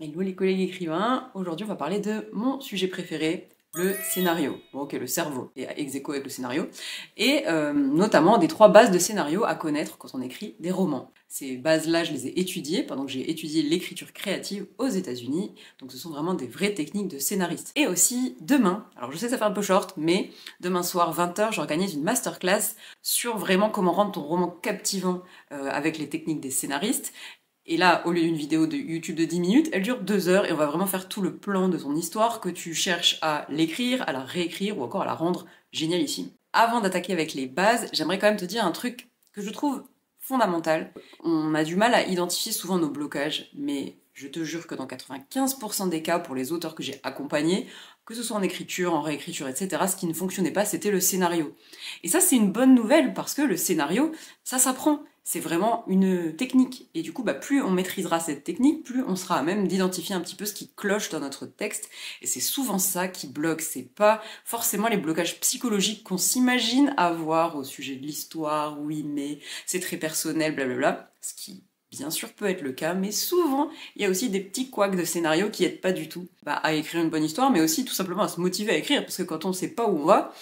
Hello les collègues écrivains, aujourd'hui on va parler de mon sujet préféré, le scénario. Bon ok, le cerveau est ex aequo avec le scénario, et notamment des 3 bases de scénario à connaître quand on écrit des romans. Ces bases-là, je les ai étudiées pendant que j'ai étudié l'écriture créative aux États-Unis, donc ce sont vraiment des vraies techniques de scénariste. Et aussi demain, alors je sais ça fait un peu short, mais demain soir 20h, j'organise une masterclass sur vraiment comment rendre ton roman captivant avec les techniques des scénaristes. Et là, au lieu d'une vidéo de YouTube de 10 minutes, elle dure 2 heures et on va vraiment faire tout le plan de ton histoire, que tu cherches à l'écrire, à la réécrire ou encore à la rendre génialissime. Avant d'attaquer avec les bases, j'aimerais quand même te dire un truc que je trouve fondamental. On a du mal à identifier souvent nos blocages, mais je te jure que dans 95% des cas, pour les auteurs que j'ai accompagnés, que ce soit en écriture, en réécriture, etc., ce qui ne fonctionnait pas, c'était le scénario. Et ça, c'est une bonne nouvelle, parce que le scénario, ça s'apprend. C'est vraiment une technique. Et du coup, plus on maîtrisera cette technique, plus on sera à même d'identifier un petit peu ce qui cloche dans notre texte. Et c'est souvent ça qui bloque. C'est pas forcément les blocages psychologiques qu'on s'imagine avoir au sujet de l'histoire. Oui, mais c'est très personnel, blablabla. Ce qui, bien sûr, peut être le cas. Mais souvent, il y a aussi des petits couacs de scénario qui aident pas du tout à écrire une bonne histoire, mais aussi tout simplement à se motiver à écrire. Parce que quand on sait pas où on va,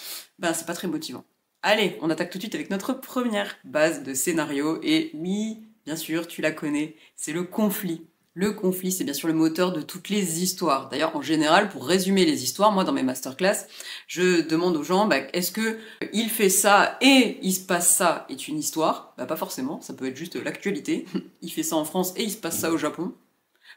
c'est pas très motivant. Allez, on attaque tout de suite avec notre première base de scénario, et oui, bien sûr, tu la connais, c'est le conflit. Le conflit, c'est bien sûr le moteur de toutes les histoires. D'ailleurs, en général, pour résumer les histoires, moi, dans mes masterclass, je demande aux gens, est-ce que il fait ça et il se passe ça est une histoire? Pas forcément, ça peut être juste l'actualité. Il fait ça en France et il se passe ça au Japon.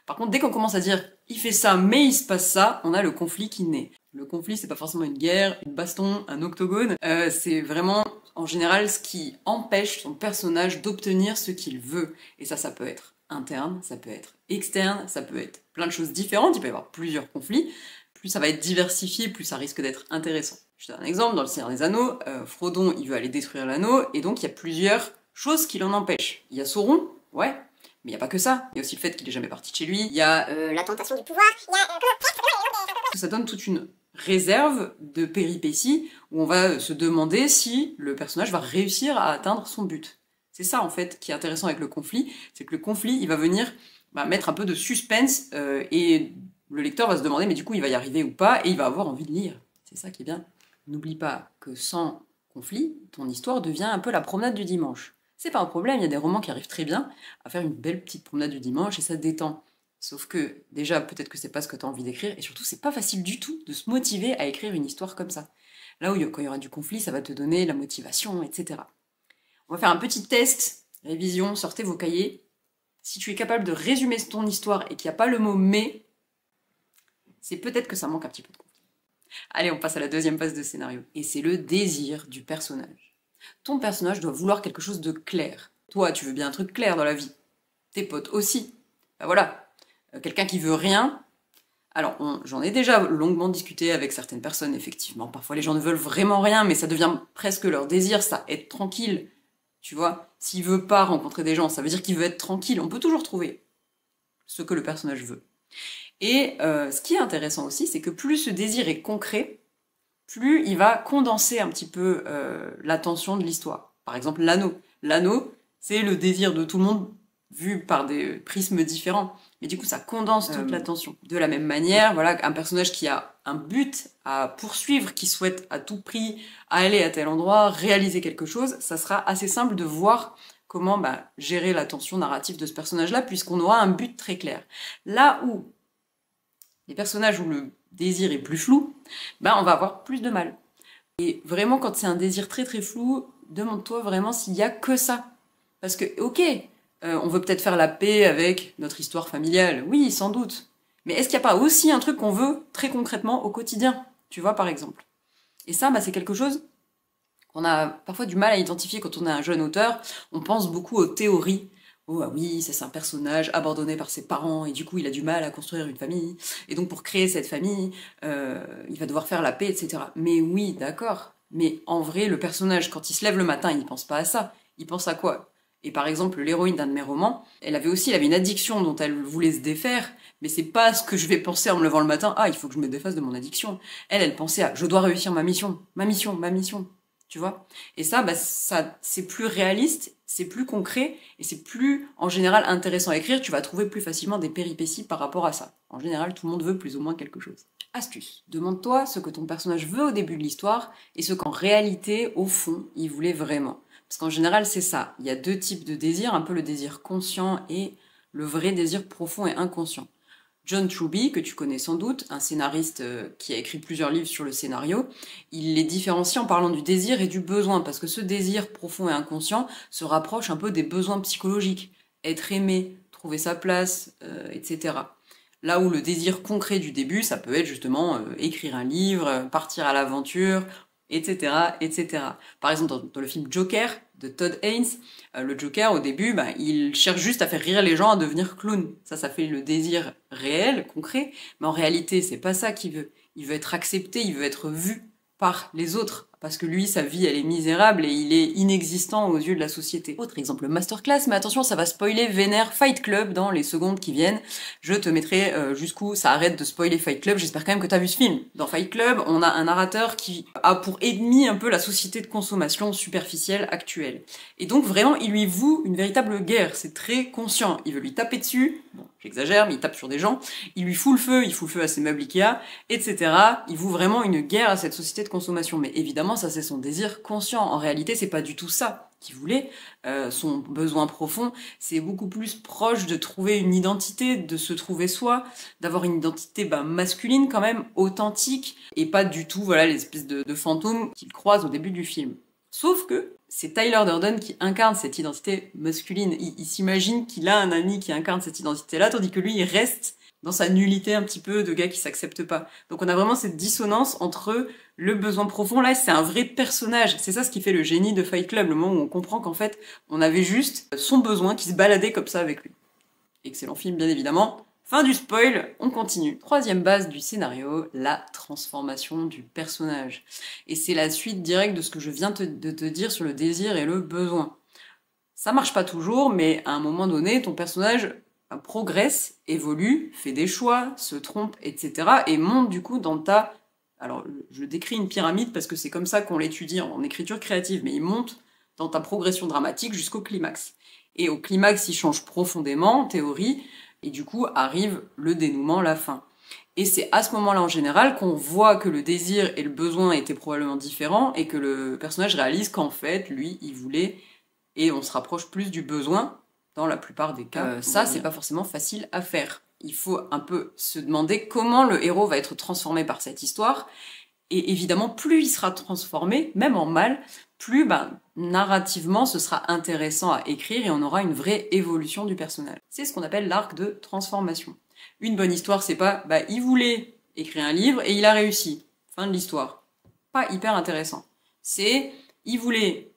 Par contre, dès qu'on commence à dire il fait ça mais il se passe ça, on a le conflit qui naît. Le conflit, c'est pas forcément une guerre, une baston, un octogone. C'est vraiment, en général, ce qui empêche son personnage d'obtenir ce qu'il veut. Et ça peut être interne, ça peut être externe, ça peut être plein de choses différentes. Il peut y avoir plusieurs conflits. Plus ça va être diversifié, plus ça risque d'être intéressant. Je te donne un exemple, dans le Seigneur des Anneaux, Frodon, il veut aller détruire l'anneau, et donc il y a plusieurs choses qui l'en empêchent. Il y a Sauron, ouais, mais il n'y a pas que ça. Il y a aussi le fait qu'il est jamais parti de chez lui. Il y a la tentation du pouvoir. ça donne toute une réserve de péripéties où on va se demander si le personnage va réussir à atteindre son but. C'est ça en fait qui est intéressant avec le conflit, c'est que le conflit il va venir mettre un peu de suspense et le lecteur va se demander mais du coup il va y arriver ou pas et il va avoir envie de lire. C'est ça qui est bien. N'oublie pas que sans conflit, ton histoire devient un peu la promenade du dimanche. C'est pas un problème, il y a des romans qui arrivent très bien à faire une belle petite promenade du dimanche et ça détend. Sauf que, déjà, peut-être que c'est pas ce que tu as envie d'écrire, et surtout, c'est pas facile du tout de se motiver à écrire une histoire comme ça. Là où, quand il y aura du conflit, ça va te donner la motivation, etc. On va faire un petit test, révision, sortez vos cahiers. Si tu es capable de résumer ton histoire et qu'il n'y a pas le mot mais, c'est peut-être que ça manque un petit peu de conflit. Allez, on passe à la deuxième phase de scénario. Et c'est le désir du personnage. Ton personnage doit vouloir quelque chose de clair. Toi, tu veux bien un truc clair dans la vie. Tes potes aussi. Voilà. Quelqu'un qui veut rien. Alors, j'en ai déjà longuement discuté avec certaines personnes, effectivement. Parfois, les gens ne veulent vraiment rien, mais ça devient presque leur désir, ça, être tranquille. Tu vois, s'il veut pas rencontrer des gens, ça veut dire qu'il veut être tranquille. On peut toujours trouver ce que le personnage veut. Et ce qui est intéressant aussi, c'est que plus ce désir est concret, plus il va condenser un petit peu l'attention de l'histoire. Par exemple, l'anneau. L'anneau, c'est le désir de tout le monde vu par des prismes différents. Et du coup, ça condense toute l'attention. De la même manière, voilà, un personnage qui a un but à poursuivre, qui souhaite à tout prix aller à tel endroit, réaliser quelque chose, ça sera assez simple de voir comment gérer l'attention narrative de ce personnage-là, puisqu'on aura un but très clair. Là où les personnages où le désir est plus flou, on va avoir plus de mal. Et vraiment, quand c'est un désir très très flou, demande-toi vraiment s'il y a que ça. Parce que, ok, on veut peut-être faire la paix avec notre histoire familiale, oui, sans doute. Mais est-ce qu'il n'y a pas aussi un truc qu'on veut très concrètement au quotidien? Tu vois, par exemple. Et ça, c'est quelque chose qu'on a parfois du mal à identifier quand on est un jeune auteur. On pense beaucoup aux théories. Oh ah oui, ça c'est un personnage abandonné par ses parents et du coup il a du mal à construire une famille. Et donc pour créer cette famille, il va devoir faire la paix, etc. Mais oui, d'accord. Mais en vrai, le personnage, quand il se lève le matin, il ne pense pas à ça. Il pense à quoi? Et par exemple, l'héroïne d'un de mes romans, elle avait une addiction dont elle voulait se défaire, mais c'est pas ce que je vais penser en me levant le matin, ah, il faut que je me défasse de mon addiction. Elle pensait à, je dois réussir ma mission, ma mission, ma mission. tu vois. Et ça, c'est plus réaliste, c'est plus concret, et c'est plus, en général, intéressant à écrire. Tu vas trouver plus facilement des péripéties par rapport à ça. En général, tout le monde veut plus ou moins quelque chose. Astuce. Demande-toi ce que ton personnage veut au début de l'histoire, et ce qu'en réalité, au fond, il voulait vraiment. Parce qu'en général, c'est ça. Il y a deux types de désirs, un peu le désir conscient et le vrai désir profond et inconscient. John Truby, que tu connais sans doute, un scénariste qui a écrit plusieurs livres sur le scénario, il les différencie en parlant du désir et du besoin, parce que ce désir profond et inconscient se rapproche un peu des besoins psychologiques. Être aimé, trouver sa place, etc. Là où le désir concret du début, ça peut être justement écrire un livre, partir à l'aventure, etc., etc. Par exemple, dans le film Joker de Todd Haynes, le Joker, au début, il cherche juste à faire rire les gens, à devenir clown. Ça fait le désir réel, concret, mais en réalité, c'est pas ça qu'il veut. Il veut être accepté, il veut être vu par les autres, parce que lui, sa vie, elle est misérable et il est inexistant aux yeux de la société. Autre exemple, masterclass, mais attention, ça va spoiler vénère Fight Club dans les secondes qui viennent. Je te mettrai jusqu'où ça arrête de spoiler Fight Club. J'espère quand même que t'as vu ce film. Dans Fight Club, on a un narrateur qui a pour ennemi un peu la société de consommation superficielle actuelle. Et donc vraiment, il lui voue une véritable guerre. C'est très conscient. Il veut lui taper dessus. Bon, j'exagère, mais il tape sur des gens. Il lui fout le feu à ses meubles Ikea, etc. Il voue vraiment une guerre à cette société de consommation. Mais évidemment, ça c'est son désir conscient. En réalité, c'est pas du tout ça qu'il voulait. Son besoin profond, c'est beaucoup plus proche de trouver une identité, de se trouver soi, d'avoir une identité masculine quand même, authentique, et pas du tout l'espèce de fantôme qu'il croise au début du film. Sauf que c'est Tyler Durden qui incarne cette identité masculine. Il s'imagine qu'il a un ami qui incarne cette identité-là, tandis que lui, il reste dans sa nullité un petit peu de gars qui s'accepte pas. Donc on a vraiment cette dissonance entre le besoin profond. Là, c'est un vrai personnage. C'est ça ce qui fait le génie de Fight Club, le moment où on comprend qu'en fait, on avait juste son besoin qui se baladait comme ça avec lui. Excellent film, bien évidemment. Fin du spoil, on continue. Troisième base du scénario, la transformation du personnage. Et c'est la suite directe de ce que je viens de te dire sur le désir et le besoin. Ça marche pas toujours, mais à un moment donné, ton personnage progresse, évolue, fait des choix, se trompe, etc. et monte du coup dans ta... Alors, je décris une pyramide parce que c'est comme ça qu'on l'étudie en écriture créative, mais il monte dans ta progression dramatique jusqu'au climax. Et au climax, il change profondément, en théorie, et du coup arrive le dénouement, la fin. Et c'est à ce moment-là, en général, qu'on voit que le désir et le besoin étaient probablement différents, et que le personnage réalise qu'en fait, lui, il voulait, et on se rapproche plus du besoin, dans la plupart des cas. Ça, c'est pas forcément facile à faire. Il faut un peu se demander comment le héros va être transformé par cette histoire, et évidemment, plus il sera transformé, même en mal, plus narrativement ce sera intéressant à écrire et on aura une vraie évolution du personnage. C'est ce qu'on appelle l'arc de transformation. Une bonne histoire, c'est pas il voulait écrire un livre et il a réussi. Fin de l'histoire. Pas hyper intéressant. C'est il voulait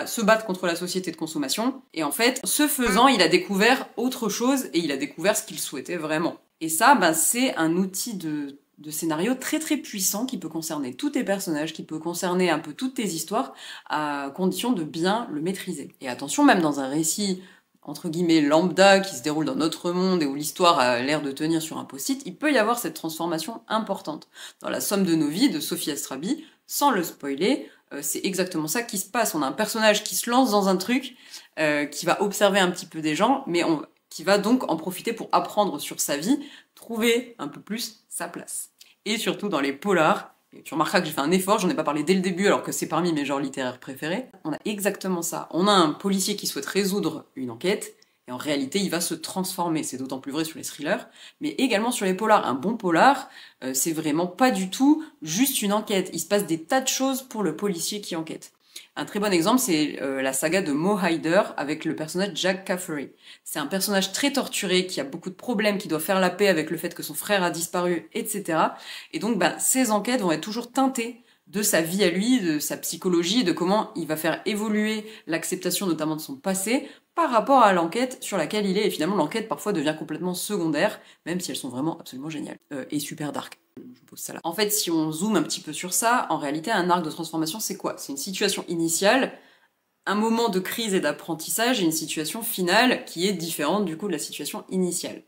se battre contre la société de consommation et en fait, ce faisant, il a découvert autre chose et il a découvert ce qu'il souhaitait vraiment. Et ça, c'est un outil de scénario très très puissant qui peut concerner tous tes personnages, qui peut concerner un peu toutes tes histoires, à condition de bien le maîtriser. Et attention, même dans un récit entre guillemets lambda qui se déroule dans notre monde et où l'histoire a l'air de tenir sur un post-it, il peut y avoir cette transformation importante. Dans La Somme de nos vies de Sophie Astrabi, sans le spoiler, c'est exactement ça qui se passe. On a un personnage qui se lance dans un truc, qui va observer un petit peu des gens, mais qui va donc en profiter pour apprendre sur sa vie, trouver un peu plus sa place. Et surtout dans les polars, et tu remarqueras que j'ai fait un effort, j'en ai pas parlé dès le début alors que c'est parmi mes genres littéraires préférés, on a exactement ça. On a un policier qui souhaite résoudre une enquête, et en réalité il va se transformer. C'est d'autant plus vrai sur les thrillers, mais également sur les polars. Un bon polar, c'est vraiment pas du tout juste une enquête. Il se passe des tas de choses pour le policier qui enquête. Un très bon exemple, c'est la saga de Mo Hyder avec le personnage Jack Caffery. C'est un personnage très torturé, qui a beaucoup de problèmes, qui doit faire la paix avec le fait que son frère a disparu, etc. Et donc, ces enquêtes vont être toujours teintées de sa vie à lui, de sa psychologie, de comment il va faire évoluer l'acceptation notamment de son passé par rapport à l'enquête sur laquelle il est. Et finalement, l'enquête parfois devient complètement secondaire, même si elles sont vraiment absolument géniales. Et super dark. Je pose ça là. En fait, si on zoome un petit peu sur ça, en réalité, un arc de transformation, c'est quoi? C'est une situation initiale, un moment de crise et d'apprentissage, et une situation finale qui est différente du coup de la situation initiale.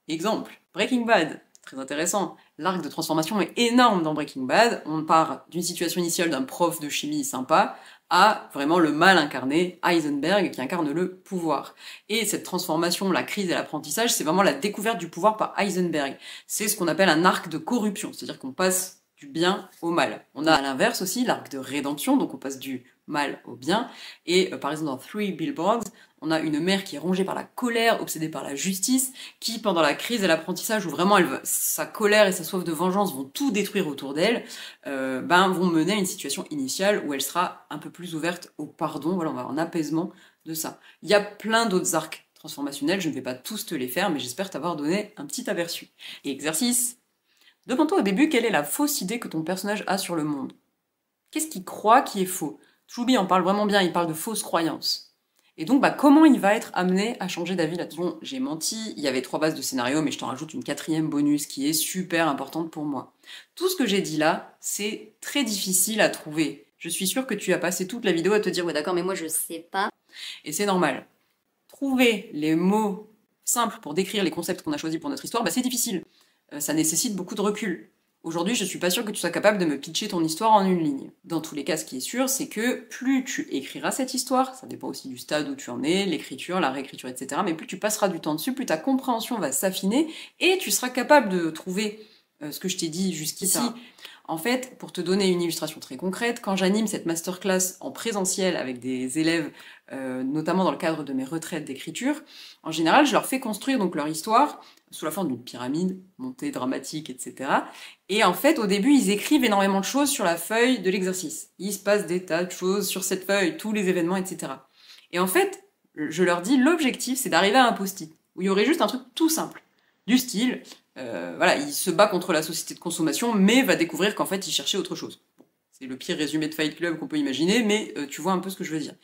Exemple, Breaking Bad. très intéressant. L'arc de transformation est énorme dans Breaking Bad. On part d'une situation initiale d'un prof de chimie sympa à vraiment le mal incarné, Heisenberg, qui incarne le pouvoir. Et cette transformation, la crise et l'apprentissage, c'est vraiment la découverte du pouvoir par Heisenberg. C'est ce qu'on appelle un arc de corruption, c'est-à-dire qu'on passe du bien au mal. On a à l'inverse aussi l'arc de rédemption, donc on passe du mal au bien. Et par exemple dans Three Billboards, on a une mère qui est rongée par la colère, obsédée par la justice, qui pendant la crise et l'apprentissage, où vraiment sa colère et sa soif de vengeance vont tout détruire autour d'elle, vont mener à une situation initiale où elle sera un peu plus ouverte au pardon, voilà, on va avoir un apaisement de ça. Il y a plein d'autres arcs transformationnels, je ne vais pas tous te les faire, mais j'espère t'avoir donné un petit aperçu. Et exercice, demande-toi au début quelle est la fausse idée que ton personnage a sur le monde. Qu'est-ce qu'il croit qui est faux? Choubi en parle vraiment bien, il parle de fausses croyances. Et donc, comment il va être amené à changer d'avis là-dessus? Bon, j'ai menti, il y avait 3 bases de scénario, mais je t'en rajoute une 4e bonus qui est super importante pour moi. Tout ce que j'ai dit là, c'est très difficile à trouver. Je suis sûre que tu as passé toute la vidéo à te dire « ouais d'accord, mais moi je sais pas ». Et c'est normal. Trouver les mots simples pour décrire les concepts qu'on a choisis pour notre histoire, c'est difficile. Ça nécessite beaucoup de recul. Aujourd'hui, je suis pas sûre que tu sois capable de me pitcher ton histoire en une ligne. Dans tous les cas, ce qui est sûr, c'est que plus tu écriras cette histoire, ça dépend aussi du stade où tu en es, l'écriture, la réécriture, etc., mais plus tu passeras du temps dessus, plus ta compréhension va s'affiner, et tu seras capable de trouver ce que je t'ai dit jusqu'ici. En fait, pour te donner une illustration très concrète, quand j'anime cette masterclass en présentiel avec des élèves, notamment dans le cadre de mes retraites d'écriture, en général, je leur fais construire donc leur histoire sous la forme d'une pyramide, montée dramatique, etc. Et en fait, au début, ils écrivent énormément de choses sur la feuille de l'exercice. Il se passe des tas de choses sur cette feuille, tous les événements, etc. Et en fait, je leur dis, l'objectif, c'est d'arriver à un post-it, où il y aurait juste un truc tout simple, du style, voilà, il se bat contre la société de consommation, mais va découvrir qu'en fait, il cherchait autre chose. Bon, c'est le pire résumé de Fight Club qu'on peut imaginer, mais tu vois un peu ce que je veux dire.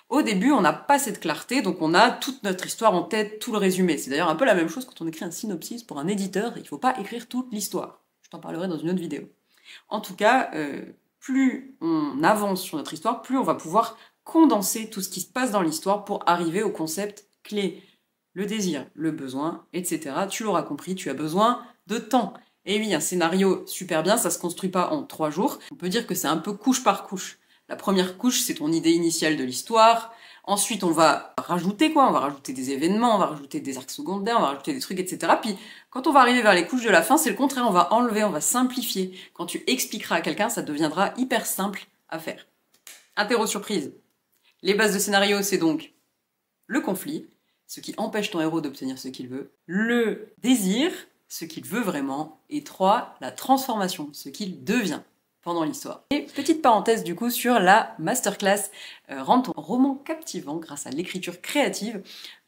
Au début, on n'a pas cette clarté, donc on a toute notre histoire en tête, tout le résumé. C'est d'ailleurs un peu la même chose quand on écrit un synopsis pour un éditeur, il ne faut pas écrire toute l'histoire. Je t'en parlerai dans une autre vidéo. En tout cas, plus on avance sur notre histoire, plus on va pouvoir condenser tout ce qui se passe dans l'histoire pour arriver au concept clé. Le désir, le besoin, etc. Tu l'auras compris, tu as besoin de temps. Et oui, un scénario super bien, ça se construit pas en 3 jours. On peut dire que c'est un peu couche par couche. La première couche, c'est ton idée initiale de l'histoire. Ensuite, on va rajouter quoi? On va rajouter des événements, on va rajouter des arcs secondaires, on va rajouter des trucs, etc. Puis, quand on va arriver vers les couches de la fin, c'est le contraire, on va enlever, on va simplifier. Quand tu expliqueras à quelqu'un, ça deviendra hyper simple à faire. Interro surprise. Les bases de scénario, c'est donc le conflit, ce qui empêche ton héros d'obtenir ce qu'il veut, le désir, ce qu'il veut vraiment, et 3, la transformation, ce qu'il devient pendant l'histoire. Et petite parenthèse du coup sur la masterclass, rends ton roman captivant grâce à l'écriture créative,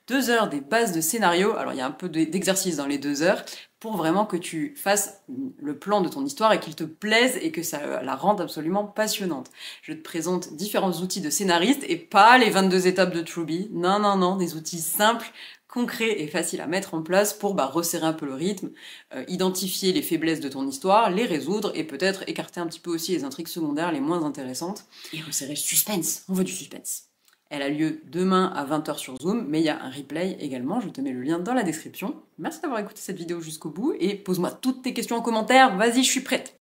2 heures des bases de scénario, alors il y a un peu d'exercice dans les 2 heures, pour vraiment que tu fasses le plan de ton histoire et qu'il te plaise et que ça la rende absolument passionnante. Je te présente différents outils de scénariste et pas les 22 étapes de Truby, non, non, non, des outils simples, concrets et faciles à mettre en place pour resserrer un peu le rythme, identifier les faiblesses de ton histoire, les résoudre et peut-être écarter un petit peu aussi les intrigues secondaires les moins intéressantes et resserrer le suspense, on veut du suspense. Elle a lieu demain à 20h sur Zoom, mais il y a un replay également, je te mets le lien dans la description. Merci d'avoir écouté cette vidéo jusqu'au bout et pose-moi toutes tes questions en commentaire, vas-y, je suis prête.